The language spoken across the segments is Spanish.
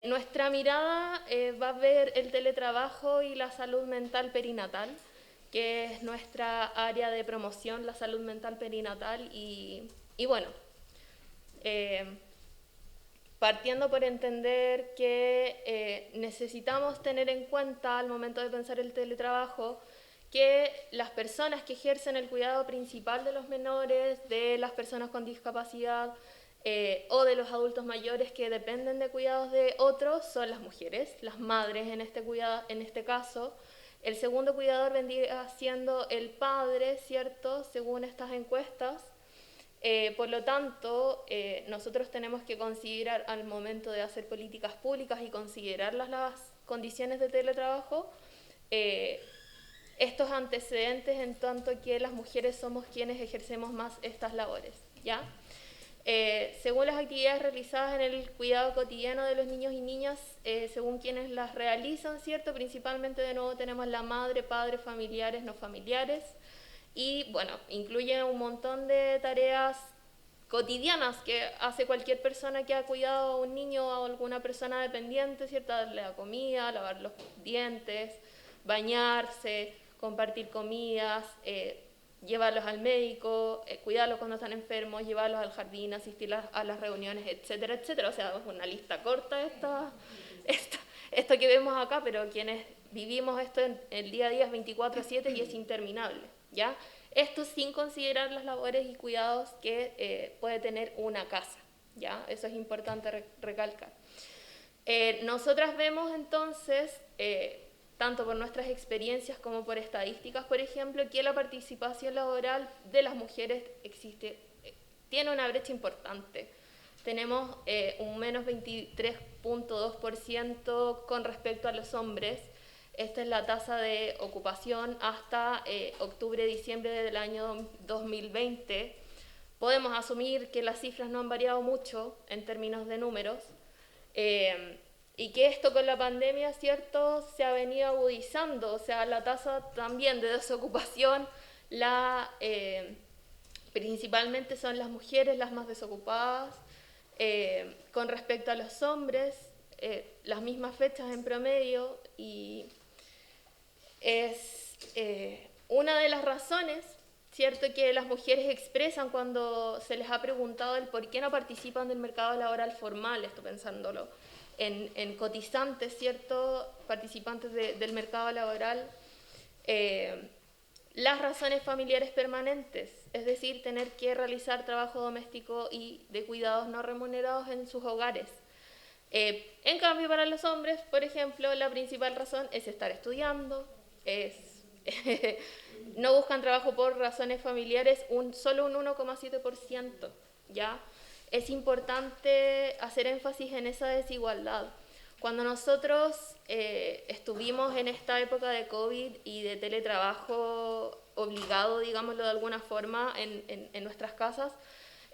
Nuestra mirada va a ver el teletrabajo y la salud mental perinatal, que es nuestra área de promoción, la salud mental perinatal. Y bueno, eh, partiendo por entender que necesitamos tener en cuenta al momento de pensar el teletrabajo que las personas que ejercen el cuidado principal de los menores, de las personas con discapacidad o de los adultos mayores que dependen de cuidados de otros son las mujeres, las madres en este caso. El segundo cuidador vendría siendo el padre, ¿cierto? Según estas encuestas. Por lo tanto, nosotros tenemos que considerar al momento de hacer políticas públicas y considerar las condiciones de teletrabajo, estos antecedentes en tanto que las mujeres somos quienes ejercemos más estas labores, ¿ya? Según las actividades realizadas en el cuidado cotidiano de los niños y niñas, según quienes las realizan, ¿cierto? Principalmente de nuevo tenemos la madre, padre, familiares, no familiares, y bueno, incluye un montón de tareas cotidianas que hace cualquier persona que ha cuidado a un niño o a alguna persona dependiente, ¿cierto? Darle la comida, lavar los dientes, bañarse, compartir comidas, llevarlos al médico, cuidarlos cuando están enfermos, llevarlos al jardín, asistir a las reuniones, etcétera, etcétera. O sea, es una lista corta esto que vemos acá, pero quienes vivimos esto en el día a día es 24/7 y es interminable, ¿ya? Esto sin considerar las labores y cuidados que puede tener una casa, ¿ya? Eso es importante recalcar. Nosotras vemos entonces, tanto por nuestras experiencias como por estadísticas, por ejemplo, que la participación laboral de las mujeres tiene una brecha importante. Tenemos un menos 23.2% con respecto a los hombres. Esta es la tasa de ocupación hasta octubre-diciembre del año 2020. Podemos asumir que las cifras no han variado mucho en términos de números, y que esto con la pandemia, ¿cierto?, se ha venido agudizando. O sea, la tasa también de desocupación, principalmente son las mujeres las más desocupadas. Con respecto a los hombres, las mismas fechas en promedio, y es una de las razones, ¿cierto?, que las mujeres expresan cuando se les ha preguntado el por qué no participan del mercado laboral formal, esto pensándolo en cotizantes, ¿cierto?, participantes del mercado laboral. Las razones familiares permanentes, es decir, tener que realizar trabajo doméstico y de cuidados no remunerados en sus hogares. En cambio, para los hombres, por ejemplo, la principal razón es estar estudiando, no buscan trabajo por razones familiares, solo un 1,7%, ¿ya? Es importante hacer énfasis en esa desigualdad. Cuando nosotros estuvimos en esta época de COVID y de teletrabajo obligado, digámoslo de alguna forma, en nuestras casas,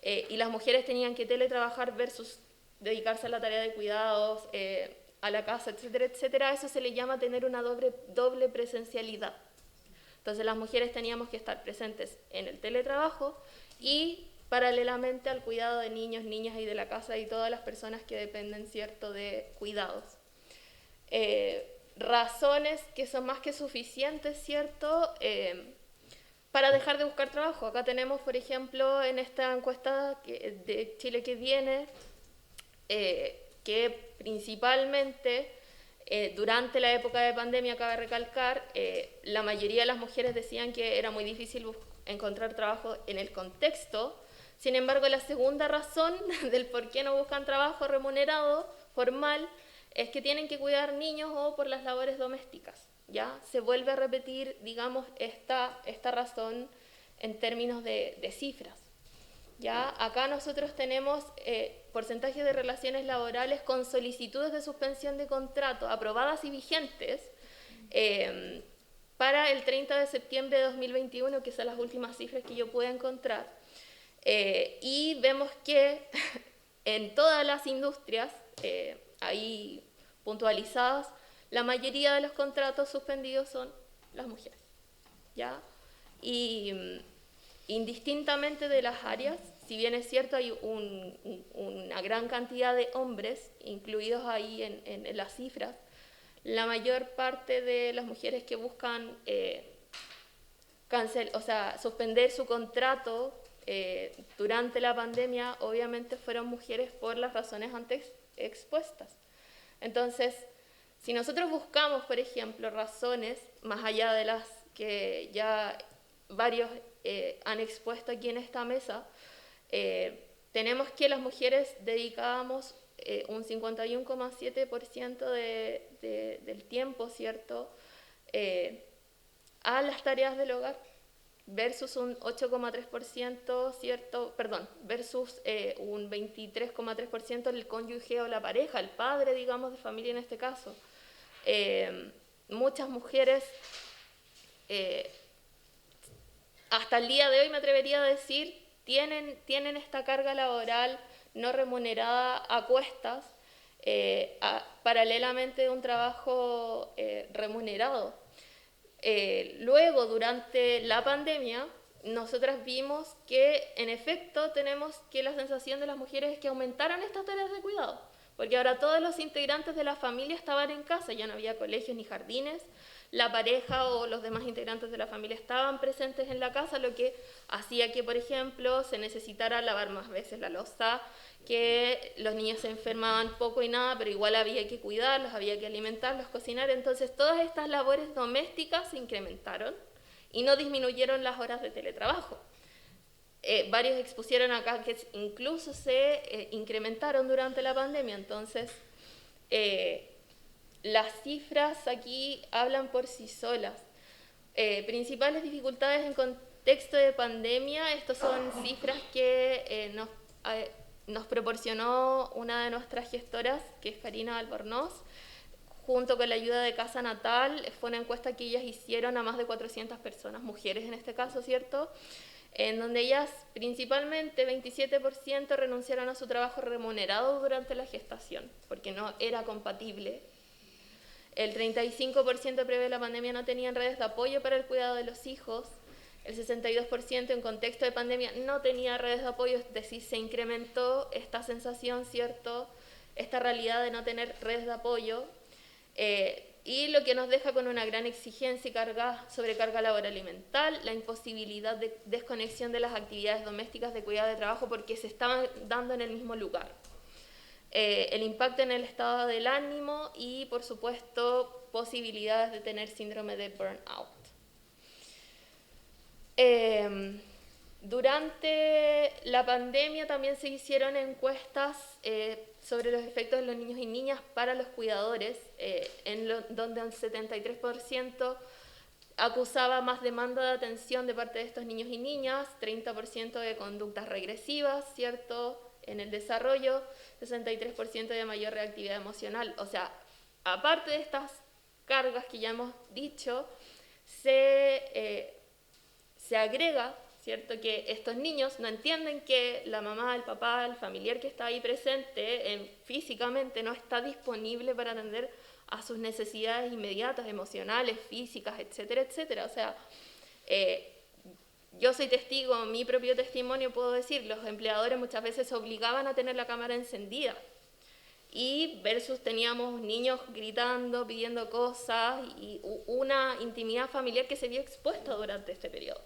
y las mujeres tenían que teletrabajar versus dedicarse a la tarea de cuidados, a la casa, etcétera, etcétera, eso se le llama tener una doble presencialidad. Entonces las mujeres teníamos que estar presentes en el teletrabajo y paralelamente al cuidado de niños, niñas y de la casa y todas las personas que dependen, ¿cierto?, de cuidados. Razones que son más que suficientes, ¿cierto?, para dejar de buscar trabajo. Acá tenemos, por ejemplo, en esta encuesta de Chile que viene, que principalmente durante la época de pandemia, cabe recalcar, la mayoría de las mujeres decían que era muy difícil encontrar trabajo en el contexto. Sin embargo, la segunda razón del por qué no buscan trabajo remunerado, formal, es que tienen que cuidar niños o por las labores domésticas, ¿ya? Se vuelve a repetir, digamos, esta razón en términos de cifras. ¿Ya? Acá nosotros tenemos porcentajes de relaciones laborales con solicitudes de suspensión de contrato aprobadas y vigentes para el 30 de septiembre de 2021, que son las últimas cifras que yo pude encontrar. Y vemos que en todas las industrias, ahí puntualizadas, la mayoría de los contratos suspendidos son las mujeres, ¿ya? Y indistintamente de las áreas, si bien es cierto, hay una gran cantidad de hombres incluidos ahí en las cifras, la mayor parte de las mujeres que buscan suspender su contrato durante la pandemia, obviamente fueron mujeres por las razones antes expuestas. Entonces, si nosotros buscamos, por ejemplo, razones, más allá de las que ya varios han expuesto aquí en esta mesa, tenemos que las mujeres dedicábamos un 51,7% del tiempo, ¿cierto?, a las tareas del hogar, versus un 8,3%, ¿cierto? Versus un 23,3% el cónyuge o la pareja, el padre, digamos, de familia en este caso. Muchas mujeres, hasta el día de hoy me atrevería a decir, tienen esta carga laboral no remunerada a cuestas, paralelamente de un trabajo remunerado. Luego, durante la pandemia, nosotras vimos que, en efecto, tenemos que la sensación de las mujeres es que aumentaran estas tareas de cuidado, porque ahora todos los integrantes de la familia estaban en casa, ya no había colegios ni jardines, la pareja o los demás integrantes de la familia estaban presentes en la casa, lo que hacía que, por ejemplo, se necesitara lavar más veces la loza, que los niños se enfermaban poco y nada, pero igual había que cuidarlos, había que alimentarlos, cocinar. Entonces todas estas labores domésticas se incrementaron y no disminuyeron las horas de teletrabajo. Varios expusieron acá que incluso se incrementaron durante la pandemia. Entonces las cifras aquí hablan por sí solas. Principales dificultades en contexto de pandemia, estas son cifras que nos proporcionó una de nuestras gestoras, que es Karina Albornoz, junto con la ayuda de Casa Natal. Fue una encuesta que ellas hicieron a más de 400 personas, mujeres en este caso, ¿cierto?, en donde ellas principalmente 27% renunciaron a su trabajo remunerado durante la gestación, porque no era compatible. El 35% previo a la pandemia no tenían redes de apoyo para el cuidado de los hijos. El 62% en contexto de pandemia no tenía redes de apoyo, es decir, se incrementó esta sensación, ¿cierto?, esta realidad de no tener redes de apoyo, y lo que nos deja con una gran exigencia y sobrecarga laboral y mental, la imposibilidad de desconexión de las actividades domésticas de cuidado de trabajo porque se estaban dando en el mismo lugar. El impacto en el estado del ánimo y, por supuesto, posibilidades de tener síndrome de burnout. Durante la pandemia también se hicieron encuestas sobre los efectos de los niños y niñas para los cuidadores, donde un 73% acusaba más demanda de atención de parte de estos niños y niñas, 30% de conductas regresivas, ¿cierto?, en el desarrollo, 63% de mayor reactividad emocional. O sea, aparte de estas cargas que ya hemos dicho, se agrega, ¿cierto?, que estos niños no entienden que la mamá, el papá, el familiar que está ahí presente físicamente no está disponible para atender a sus necesidades inmediatas, emocionales, físicas, etcétera, etcétera. O sea, yo soy testigo, mi propio testimonio puedo decir, los empleadores muchas veces se obligaban a tener la cámara encendida, y versus teníamos niños gritando, pidiendo cosas, y una intimidad familiar que se vio expuesta durante este periodo.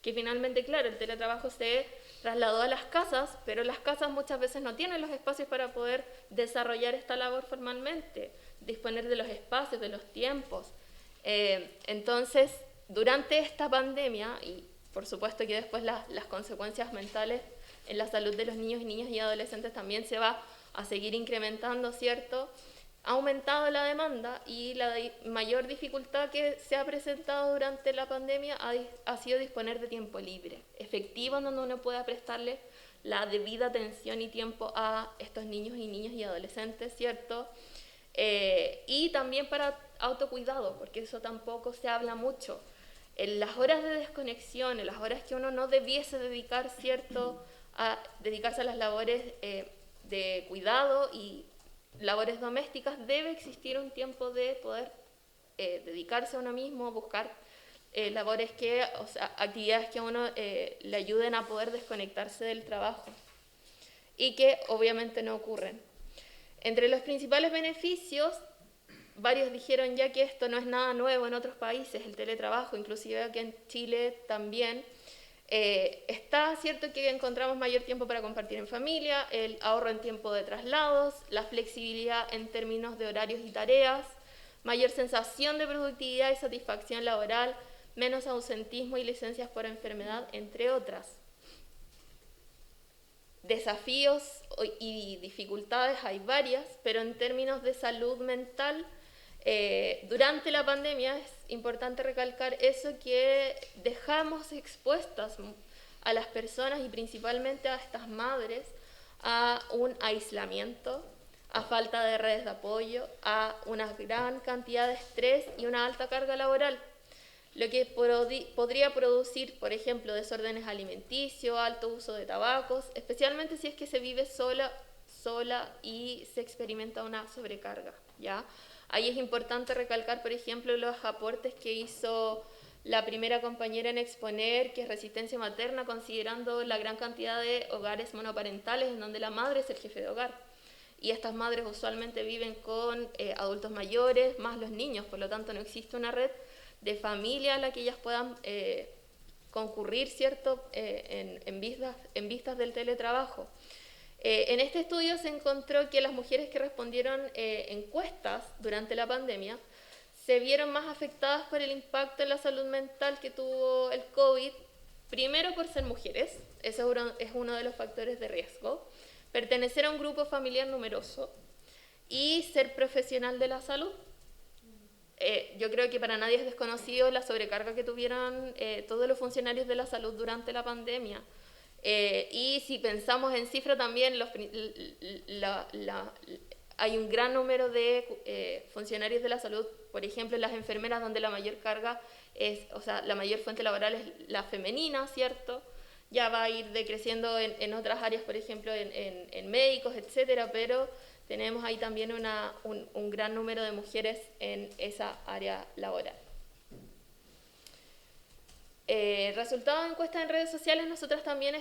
Que finalmente, claro, el teletrabajo se trasladó a las casas, pero las casas muchas veces no tienen los espacios para poder desarrollar esta labor formalmente, disponer de los espacios, de los tiempos. Entonces, durante esta pandemia, y por supuesto que después las consecuencias mentales en la salud de los niños y niñas y adolescentes también se va a seguir incrementando, ¿cierto?, ha aumentado la demanda, y la mayor dificultad que se ha presentado durante la pandemia ha sido disponer de tiempo libre, efectivo, en donde uno pueda prestarle la debida atención y tiempo a estos niños y niñas y adolescentes, ¿cierto? Y también para autocuidado, porque eso tampoco se habla mucho. En las horas de desconexión, en las horas que uno no debiese dedicar, ¿cierto?, a dedicarse a las labores de cuidado y labores domésticas, debe existir un tiempo de poder dedicarse a uno mismo, buscar labores que, o sea, actividades que a uno le ayuden a poder desconectarse del trabajo y que obviamente no ocurren. Entre los principales beneficios, varios dijeron ya que esto no es nada nuevo en otros países, el teletrabajo, inclusive aquí en Chile también. Está cierto que encontramos mayor tiempo para compartir en familia, el ahorro en tiempo de traslados, la flexibilidad en términos de horarios y tareas, mayor sensación de productividad y satisfacción laboral, menos ausentismo y licencias por enfermedad, entre otras. Desafíos y dificultades hay varias, pero en términos de salud mental, durante la pandemia es importante recalcar eso, que dejamos expuestas a las personas y principalmente a estas madres a un aislamiento, a falta de redes de apoyo, a una gran cantidad de estrés y una alta carga laboral, lo que podría producir, por ejemplo, desórdenes alimenticios, alto uso de tabacos, especialmente si es que se vive sola y se experimenta una sobrecarga, ¿ya? Ahí es importante recalcar, por ejemplo, los aportes que hizo la primera compañera en exponer, que es resistencia materna, considerando la gran cantidad de hogares monoparentales en donde la madre es el jefe de hogar. Y estas madres usualmente viven con adultos mayores, más los niños, por lo tanto no existe una red de familia a la que ellas puedan concurrir, ¿cierto?, en vistas del teletrabajo. En este estudio se encontró que las mujeres que respondieron encuestas durante la pandemia se vieron más afectadas por el impacto en la salud mental que tuvo el COVID, primero por ser mujeres, eso es uno de los factores de riesgo, pertenecer a un grupo familiar numeroso y ser profesional de la salud. Yo creo que para nadie es desconocido la sobrecarga que tuvieron todos los funcionarios de la salud durante la pandemia. Y si pensamos en cifra también, hay un gran número de funcionarios de la salud, por ejemplo, las enfermeras, donde la mayor carga es, o sea, la mayor fuente laboral es la femenina, ¿cierto? Ya va a ir decreciendo en otras áreas, por ejemplo, en médicos, etcétera, pero tenemos ahí también un gran número de mujeres en esa área laboral. Resultado de encuestas en redes sociales, nosotras también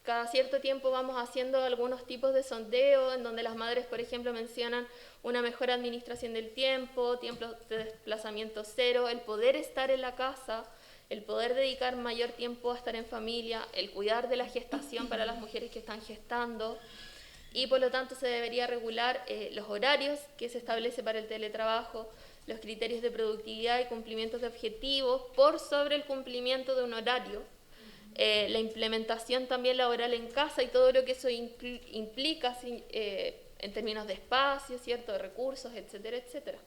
cada cierto tiempo vamos haciendo algunos tipos de sondeo en donde las madres, por ejemplo, mencionan una mejor administración del tiempo, tiempos de desplazamiento cero, el poder estar en la casa, el poder dedicar mayor tiempo a estar en familia, el cuidar de la gestación para las mujeres que están gestando, y por lo tanto se debería regular los horarios que se establece para el teletrabajo, los criterios de productividad y cumplimientos de objetivos por sobre el cumplimiento de un horario, la implementación también laboral en casa y todo lo que eso implica en términos de espacio, ¿cierto?, de recursos, etcétera, etcétera.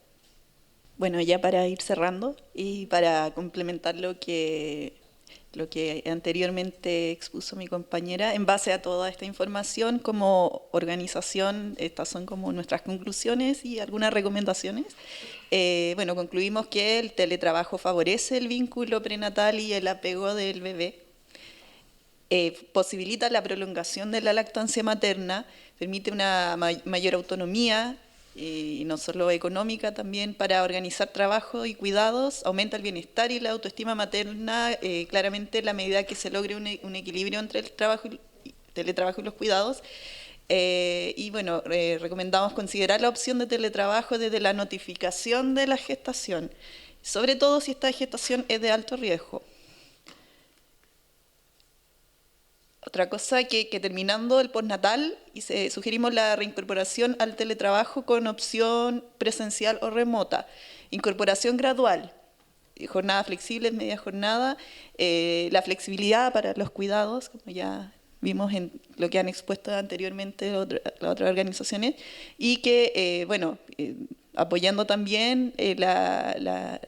Bueno, ya para ir cerrando y para complementar lo que anteriormente expuso mi compañera, en base a toda esta información, como organización, estas son como nuestras conclusiones y algunas recomendaciones. Bueno, concluimos que el teletrabajo favorece el vínculo prenatal y el apego del bebé, posibilita la prolongación de la lactancia materna, permite una mayor autonomía, y no solo económica, también para organizar trabajo y cuidados, aumenta el bienestar y la autoestima materna, claramente en la medida que se logre un equilibrio entre el teletrabajo y los cuidados. Y bueno, recomendamos considerar la opción de teletrabajo desde la notificación de la gestación, sobre todo si esta gestación es de alto riesgo. Otra cosa que terminando el postnatal, sugerimos la reincorporación al teletrabajo con opción presencial o remota, incorporación gradual, jornada flexible, media jornada, la flexibilidad para los cuidados, como ya vimos en lo que han expuesto anteriormente las otras organizaciones, y que, bueno, apoyando también la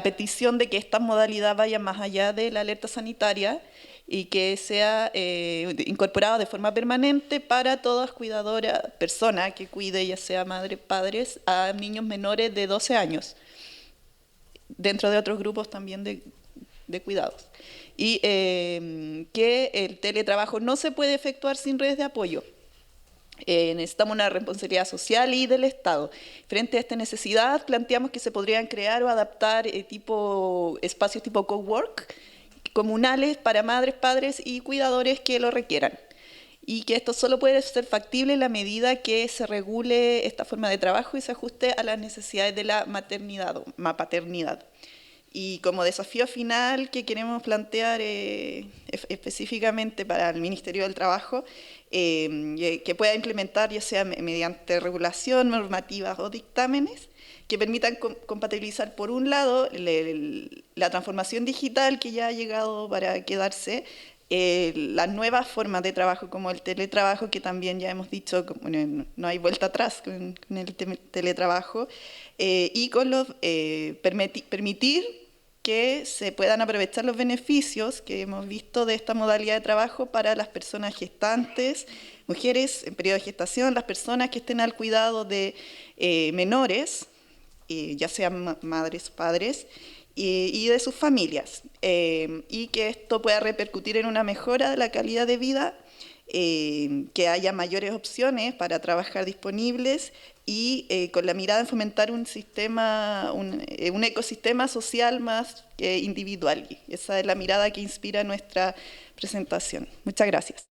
petición de que esta modalidad vaya más allá de la alerta sanitaria y que sea incorporada de forma permanente para todas cuidadoras, persona que cuide, ya sea madres, padres, a niños menores de 12 años, dentro de otros grupos también de cuidados. Y que el teletrabajo no se puede efectuar sin redes de apoyo. necesitamos una responsabilidad social y del Estado. Frente a esta necesidad, planteamos que se podrían crear o adaptar espacios tipo cowork comunales para madres, padres y cuidadores que lo requieran. Y que esto solo puede ser factible en la medida que se regule esta forma de trabajo y se ajuste a las necesidades de la maternidad o paternidad. Y como desafío final que queremos plantear específicamente para el Ministerio del Trabajo, que pueda implementar ya sea mediante regulación, normativas o dictámenes, que permitan compatibilizar por un lado la transformación digital que ya ha llegado para quedarse, las nuevas formas de trabajo como el teletrabajo, que también ya hemos dicho, no hay vuelta atrás con el teletrabajo, y con permitir que se puedan aprovechar los beneficios que hemos visto de esta modalidad de trabajo para las personas gestantes, mujeres en periodo de gestación, las personas que estén al cuidado de menores, ya sean madres o padres, y de sus familias, y que esto pueda repercutir en una mejora de la calidad de vida, que haya mayores opciones para trabajar disponibles y con la mirada en fomentar un ecosistema social más individual. Esa es la mirada que inspira nuestra presentación. Muchas gracias.